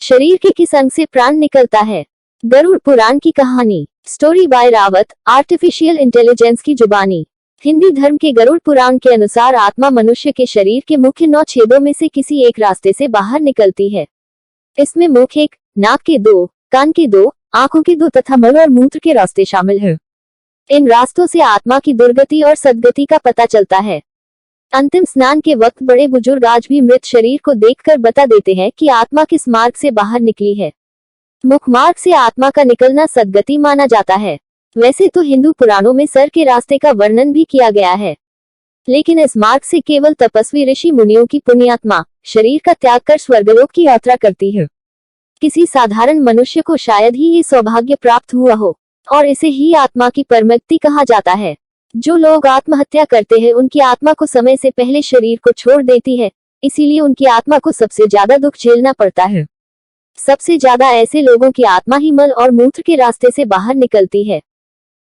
शरीर के किस अंग से प्राण निकलता है? गरुड़ पुराण की कहानी। Story by Rawat, artificial intelligence की जुबानी। हिंदी धर्म के गरुड़ पुराण के अनुसार आत्मा मनुष्य के शरीर के मुख्य 9 छेदों में से किसी एक रास्ते से बाहर निकलती है। इसमें मुख 1, नाक के 2, कान के 2, आंखों के 2 तथा मल और मूत्र के रास्ते शामिल हैं। इन रास्तों से आत्मा की दुर्गति और सद्गति का पता चलता है। अंतिम स्नान के वक्त बड़े बुजुर्ग आज भी मृत शरीर को देखकर बता देते हैं कि आत्मा किस मार्ग से बाहर निकली है। मुख मार्ग से आत्मा का निकलना सद्गति माना जाता है। वैसे तो हिंदू पुराणों में सर के रास्ते का वर्णन भी किया गया है, लेकिन इस मार्ग से केवल तपस्वी ऋषि मुनियों की पुण्यात्मा शरीर का त्याग कर स्वर्गलोक की यात्रा करती है। किसी साधारण मनुष्य को शायद ही ये सौभाग्य प्राप्त हुआ हो, और इसे ही आत्मा की परमुक्ति कहा जाता है। जो लोग आत्महत्या करते हैं उनकी आत्मा को समय से पहले शरीर को छोड़ देती है, इसीलिए उनकी आत्मा को सबसे ज्यादा दुख झेलना पड़ता है। सबसे ज्यादा ऐसे लोगों की आत्मा ही मल और मूत्र के रास्ते से बाहर निकलती है,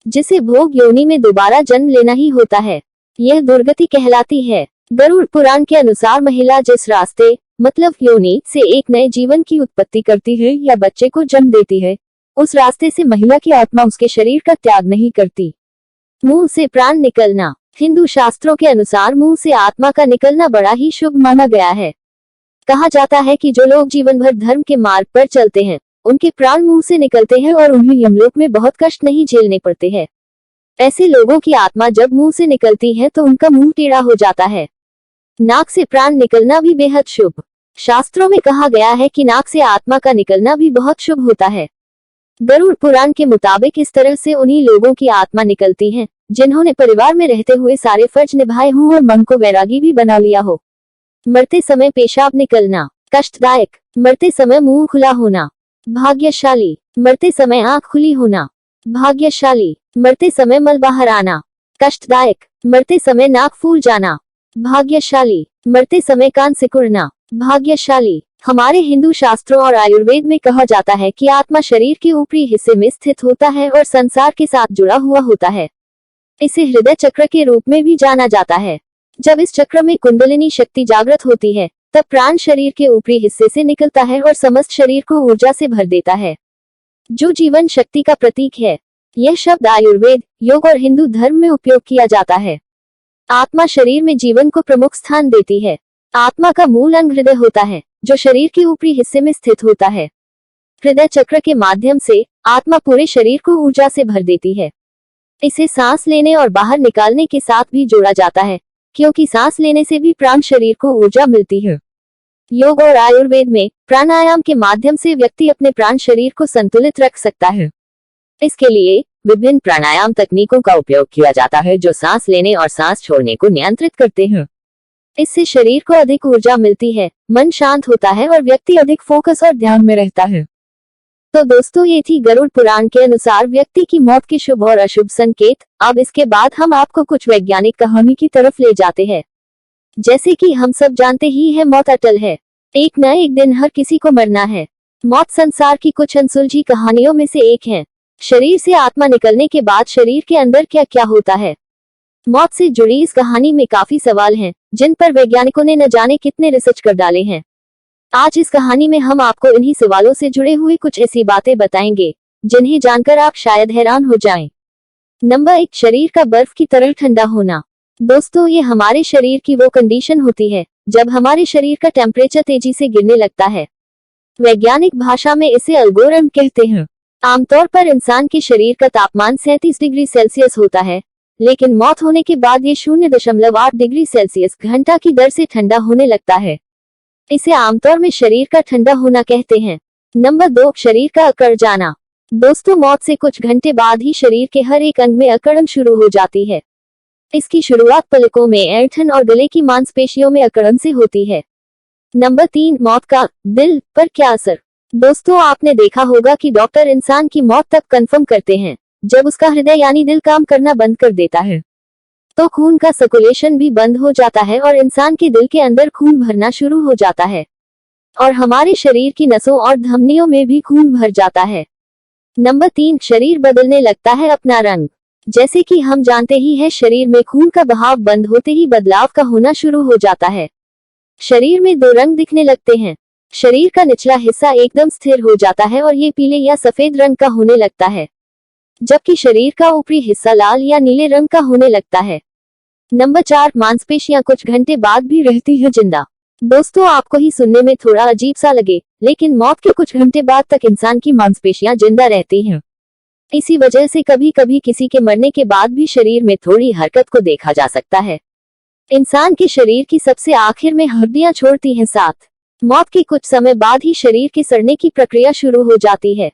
जिसे भोग योनि में दोबारा जन्म लेना ही होता है। यह दुर्गति कहलाती है। गरुड़ पुराण के अनुसार महिला जिस रास्ते मतलब योनि से एक नए जीवन की उत्पत्ति करती है या बच्चे को जन्म देती है, उस रास्ते से महिला की आत्मा उसके शरीर का त्याग नहीं करती। मुंह से प्राण निकलना। हिंदू शास्त्रों के अनुसार मुंह से आत्मा का निकलना बड़ा ही शुभ माना गया है। कहा जाता है कि जो लोग जीवन भर धर्म के मार्ग पर चलते हैं, उनके प्राण मुंह से निकलते हैं और उन्हें यमलोक में बहुत कष्ट नहीं झेलने पड़ते हैं। ऐसे लोगों की आत्मा जब मुंह से निकलती है तो उनका मुंह टेढ़ा हो जाता है। नाक से प्राण निकलना भी बेहद शुभ। शास्त्रों में कहा गया है कि नाक से आत्मा का निकलना भी बहुत शुभ होता है। गरुड़ पुराण के मुताबिक इस तरह से उन्हीं लोगों की आत्मा निकलती है जिन्होंने परिवार में रहते हुए सारे फर्ज निभाए हों और मन को वैरागी भी बना लिया हो। मरते समय पेशाब निकलना कष्टदायक। मरते समय मुंह खुला होना भाग्यशाली। मरते समय आंख खुली होना भाग्यशाली। मरते समय मल बाहर आना कष्टदायक। मरते समय नाक फूल जाना भाग्यशाली। मरते समय कान सिकुड़ना भाग्यशाली। हमारे हिंदू शास्त्रों और आयुर्वेद में कहा जाता है कि आत्मा शरीर के ऊपरी हिस्से में स्थित होता है और संसार के साथ जुड़ा हुआ होता है। इसे हृदय चक्र के रूप में भी जाना जाता है। जब इस चक्र में कुंडलिनी शक्ति जागृत होती है, तब प्राण शरीर के ऊपरी हिस्से से निकलता है और समस्त शरीर को ऊर्जा से भर देता है, जो जीवन शक्ति का प्रतीक है। यह शब्द आयुर्वेद, योग और हिंदू धर्म में उपयोग किया जाता है। आत्मा शरीर में जीवन को प्रमुख स्थान देती है। आत्मा का मूल अंग हृदय होता है, जो शरीर के ऊपरी हिस्से में स्थित होता है। हृदय चक्र के माध्यम से आत्मा पूरे शरीर को ऊर्जा से भर देती है। इसे सांस लेने और बाहर निकालने के साथ भी जोड़ा जाता है, क्योंकि सांस लेने से भी प्राण शरीर को ऊर्जा मिलती है। योग और आयुर्वेद में प्राणायाम के माध्यम से व्यक्ति अपने प्राण शरीर को संतुलित रख सकता है। इसके लिए विभिन्न प्राणायाम तकनीकों का उपयोग किया जाता है, जो सांस लेने और सांस छोड़ने को नियंत्रित करते हैं। इससे शरीर को अधिक ऊर्जा मिलती है, मन शांत होता है और व्यक्ति अधिक फोकस और ध्यान में रहता है। तो दोस्तों, ये थी गरुड़ पुराण के अनुसार व्यक्ति की मौत के शुभ और अशुभ संकेत। अब इसके बाद हम आपको कुछ वैज्ञानिक कहानी की तरफ ले जाते हैं। जैसे कि हम सब जानते ही है, मौत अटल है। एक न एक दिन हर किसी को मरना है। मौत संसार की कुछ अनसुलझी कहानियों में से एक है। शरीर से आत्मा निकलने के बाद शरीर के अंदर क्या क्या होता है? मौत से जुड़ी इस कहानी में काफी सवाल हैं, जिन पर वैज्ञानिकों ने न जाने कितने रिसर्च कर डाले हैं। आज इस कहानी में हम आपको इन्हीं सवालों से जुड़े हुए कुछ ऐसी बातें बताएंगे जिन्हें जानकर आप शायद हैरान हो जाएं। नंबर 1, शरीर का बर्फ की तरह ठंडा होना। दोस्तों, ये हमारे शरीर की वो कंडीशन होती है जब हमारे शरीर का टेम्परेचर तेजी से गिरने लगता है। वैज्ञानिक भाषा में इसे अल्गोरिथम कहते हैं। आमतौर पर इंसान के शरीर का तापमान 37 डिग्री सेल्सियस होता है, लेकिन मौत होने के बाद ये 0.8 डिग्री सेल्सियस घंटा की दर से ठंडा होने लगता है। इसे आमतौर में शरीर का ठंडा होना कहते हैं। नंबर 2, शरीर का अकड़ जाना। दोस्तों, मौत से कुछ घंटे बाद ही शरीर के हर एक अंग में अकड़न शुरू हो जाती है। इसकी शुरुआत पलकों में ऐंठन और गले की मांसपेशियों में अकड़न से होती है। नंबर 3, मौत का दिल पर क्या असर। दोस्तों, आपने देखा होगा कि डॉक्टर इंसान की मौत तब कंफर्म करते हैं जब उसका हृदय यानी दिल काम करना बंद कर देता है। तो खून का सर्कुलेशन भी बंद हो जाता है और इंसान के दिल के अंदर खून भरना शुरू हो जाता है, और हमारे शरीर की नसों और धमनियों में भी खून भर जाता है। नंबर 3, शरीर बदलने लगता है अपना रंग। जैसे कि हम जानते ही है, शरीर में खून का बहाव बंद होते ही बदलाव का होना शुरू हो जाता है। शरीर में 2 रंग दिखने लगते हैं। शरीर का निचला हिस्सा एकदम स्थिर हो जाता है और ये पीले या सफेद रंग का होने लगता है, जबकि शरीर का ऊपरी हिस्सा लाल या नीले रंग का होने लगता है। नंबर 4, मांसपेशियां कुछ घंटे बाद भी रहती है जिंदा। दोस्तों, आपको ही सुनने में थोड़ा अजीब सा लगे, लेकिन मौत के कुछ घंटे बाद तक इंसान की मांसपेशियां जिंदा रहती हैं। इसी वजह से कभी कभी किसी के मरने के बाद भी शरीर में थोड़ी हरकत को देखा जा सकता है। इंसान के शरीर की सबसे आखिर में हड्डियां छोड़ती हैं साथ। मौत के कुछ समय बाद ही शरीर के सड़ने की प्रक्रिया शुरू हो जाती है।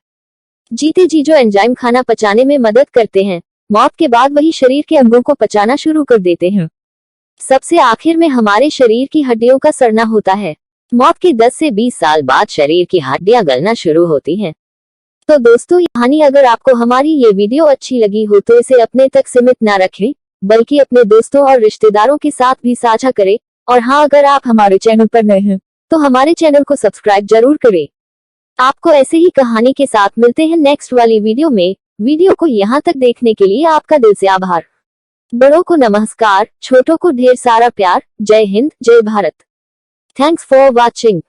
जीते जी जो एंजाइम खाना पचाने में मदद करते हैं, मौत के बाद वही शरीर के अंगों को पचाना शुरू कर देते हैं। सबसे आखिर में हमारे शरीर की हड्डियों का सड़ना होता है। मौत के 10 से 20 साल बाद शरीर की हड्डियां गलना शुरू होती हैं। तो दोस्तों, ये कहानी अगर आपको हमारी ये वीडियो अच्छी लगी हो तो इसे अपने तक सीमित ना रखें, बल्कि अपने दोस्तों और रिश्तेदारों के साथ भी साझा करें। और हाँ, अगर आप हमारे चैनल पर नए हैं तो हमारे चैनल को सब्सक्राइब जरूर करें। आपको ऐसे ही कहानी के साथ मिलते हैं नेक्स्ट वाली वीडियो में। वीडियो को यहाँ तक देखने के लिए आपका दिल से आभार। बड़ों को नमस्कार, छोटों को ढेर सारा प्यार। जय हिंद, जय भारत। Thanks for watching.